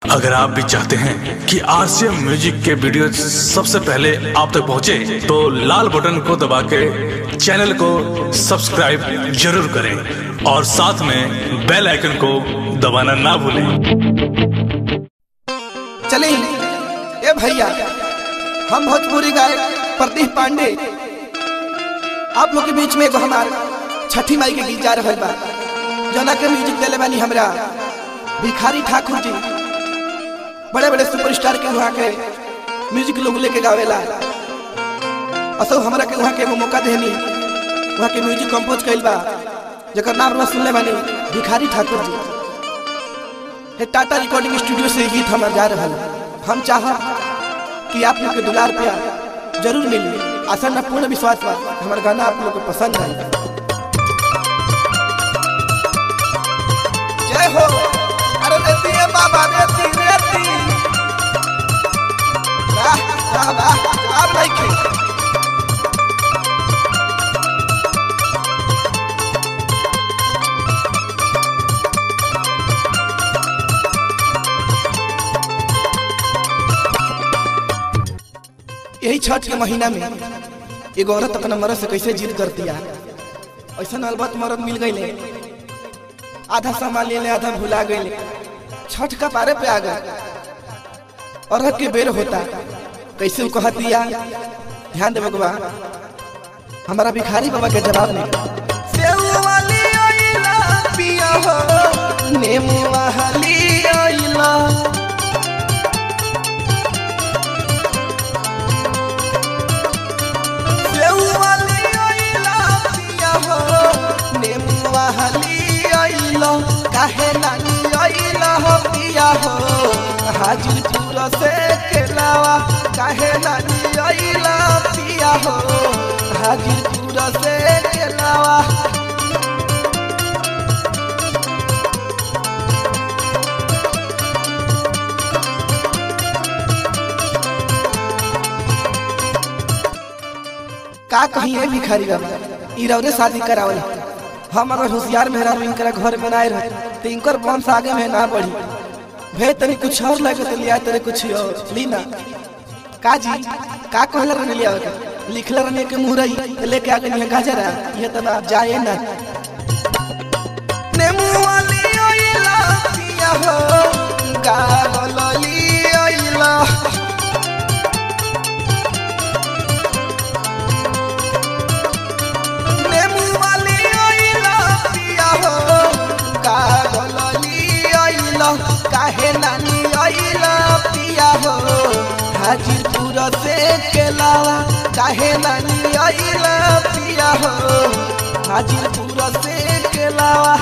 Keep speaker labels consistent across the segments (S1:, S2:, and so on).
S1: अगर आप भी चाहते हैं कि आरसीएम म्यूजिक के वीडियो सबसे पहले आप तक पहुंचे, तो लाल बटन को दबा के चैनल को सब्सक्राइब जरूर करें और साथ में बेल आइकन को दबाना ना भूलें।
S2: चलिए ए भैया, हम भोजपुरी गायक प्रदीप पांडे आप लोग के बीच में एगो हमार छठी माई के गीत जा रहा बा, जना के म्यूजिक दिले बानी हमरा भिखारी ठाकुर जी। बड़े बड़े सुपरस्टार के वहाँ के म्यूजिक लोग लेके गावेला। असो हमरा के वहाँ के एगो मौका देनी, वहाँ के म्यूजिक कंपोज कइल बा, जकर नाम रोज सुनले बानी भिखारी ठाकुर जी। हे टाटा रिकॉर्डिंग स्टूडियो से गीत हमार जा रहा है। हम चाहब कि आप लोग के दुलार प्यार जरूर मिली। आशा न पूर्ण विश्वास बा हमारा गाना आप लोग को पसंद है। जय हो। अरे देती है बाबा, देती देती वाह वाह वाह, आप नहीं खे। यही छठ के महीना में एगो औरत अपना मर्द से कैसे जिद कर दिया। ऐसा अलबत मर्द मिल गई, आधा सामान ले ले, आधा भुला गई। छठ का पारे पे आ गए, औरत के बेर होता कैसे कह दिया। ध्यान दे बगवा, हमारा भिखारी बाबा के जवाब नहीं। सेव वाली आइला पिया हो, नेमू वाली आइला, सेव वाली आइला पिया हो, नेमू वाली आइला, काहे नानी आइला हो पिया हो, हाजीपुर से केलावा, काहे नानी आइला पिया हो, हाजीपुर से केलावा। का कहीं है भिखारी बाबा, इरौरे शादी करावल। हम अगर होशियार मेहरा इनकरा घर में ना रहे तो इनकर वंश आगे में ना बढ़ी। भे तनी कुछ और लगे तो लिया, तेरे कुछ और लीना। का जी का कहला रहने लिया, लिखला रहने के मुरई लेके आगे नहीं गाजरा, ये तो ना जाए ना। नेमू वाली आइला पिया हो, गागलली आइला, नेमू वाली आइला पिया हो, गागलली आइला, काहे नानी आइला पिया हो, हाजीपुर से केलावा, काहे नानी आइला पिया हो, हाजीपुर से केलावा।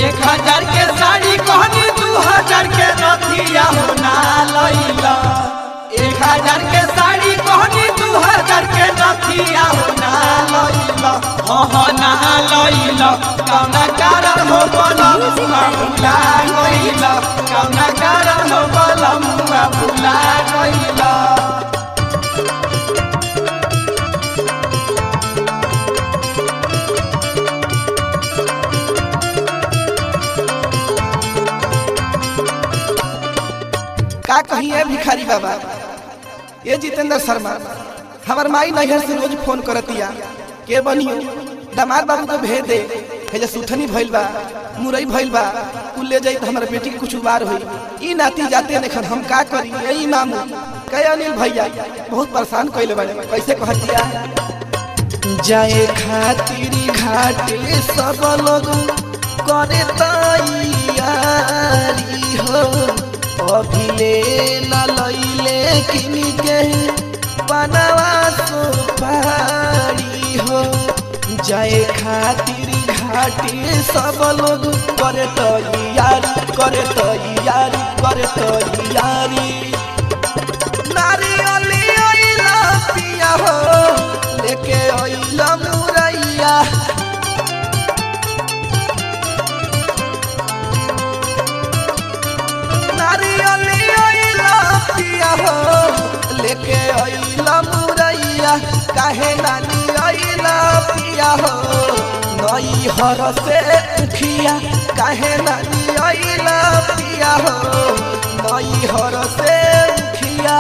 S3: एक 1000 के साड़ी कहनी 2000 के नथिया हो ना लइला। 1000 के साड़ी कहनी 2000 के नथिया हो ना लइला। हो ना लइला, कौना कारण हो बलमुआ भुला गइला, कौना कारण हो बलमुआ भुला गइला।
S2: का कहीं है भिखारी बाबा, ये जितेंद्र शर्मा हमार माई नैहर से रोज फोन करतिया के बनियो दामाद बाबू को भेज दे, हे सुथनी भइल बा, मुरई भइल बा, कुल ले जाई तो हमारे बेटी के कुछ उबार होई। ई नाती जाते नहीं, हम का करी। यही मामू कहे अनिल भैया बहुत परेशान कइले बाड़े। कैसे कहतिया, जाए खातिर घाटे सब लोग करे तैयारी हो, अभिले न लइले किन के बनवा सुपारी हो, जाए खातिर घाटे सब लोग करे तैयारी, करे तैयारी, करे तैयारी। नारियल आइला पिया हो, लेके काहे नानी आइला पिया हो नई हर से उखिया काहे नानी आइला पिया हो नई हर से उखिया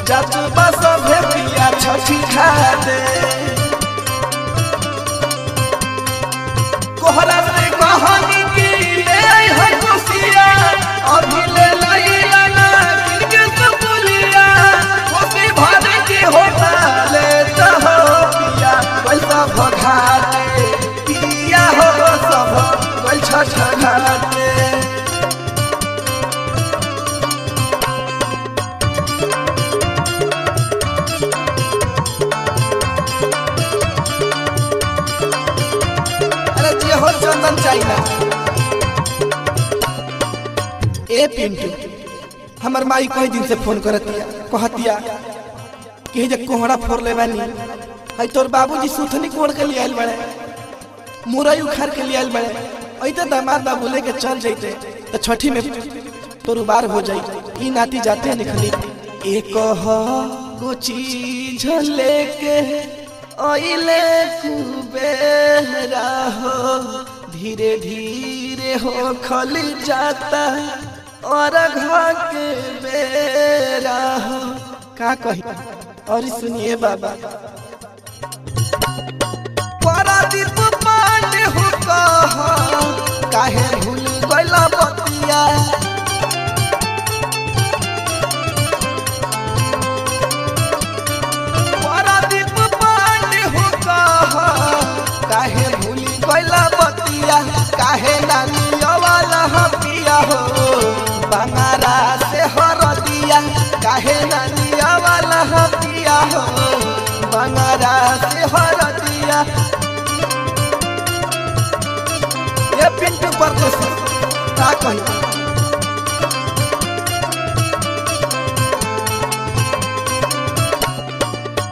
S2: जब बस भेपिया छठी खाते कोहरा से कहानी की ले है खुशिया अभी ले लईला ना किनके सुपुलिया खुशी भर की होता ले तो हो पिया पैसा भगाते पिया हो सब कोई छठ घाटे चंदन चाइना ए पिंटू हमर माई कई दिन से फोन करतिया कहतिया कि जे कोहड़ा फोड़ ले बानी हई तोर बाबूजी सुथनी कोड़ के लिए आइल बड़े मुरई उखाड़ के लिए आइल बड़े ऐ त दामाद बाबू लेके चल जइते त छठी में तोर बार हो जाई ई नाती जाते निकली एक हो चीज लेके आइले कुबेरा हो धीरे धीरे हो खल जाता और घर के बेरा हो का कही और सुनिए बाबा परादीप पांडे हो कहा काहे भूल गइला बतिया परादीप पांडे हो कहा काहे भूल गइला बतिया काहे नानी वाला पिया हो बंगारा से हर दिया काहे नानी वाला पिया हो बंगारा से हर दिया ये पिंटू पर तो का कही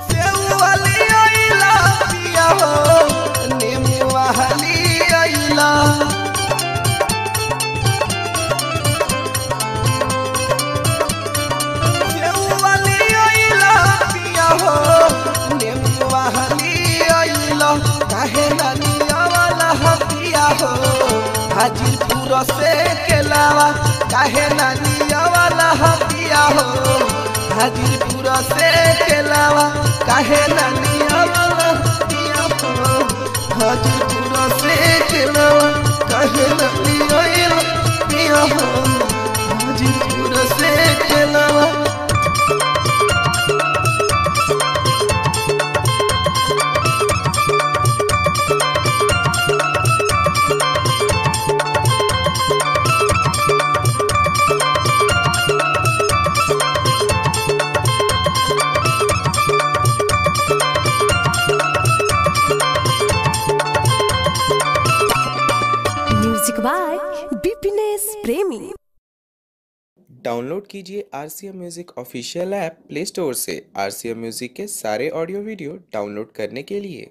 S2: सेऊ वाली आइला पिया हो नेमू वाली आइला सेऊ वाली आइला पिया हो नेमू वाली आइला काहे नानी वाला पिया हो हाजीपुर से केलावा काहे नानी वाला पिया हो हाजीपुर से केलावा काहे नानी वाला पिया हो हाजीपुर से केलावा काहे नानी वाला पिया हो हाजीपुर से केलावा
S4: म्यूजिक बाय बिपिनेश प्रेमी।
S5: डाउनलोड कीजिए RCM music official app play store से। RCM म्यूजिक के सारे ऑडियो वीडियो डाउनलोड करने के लिए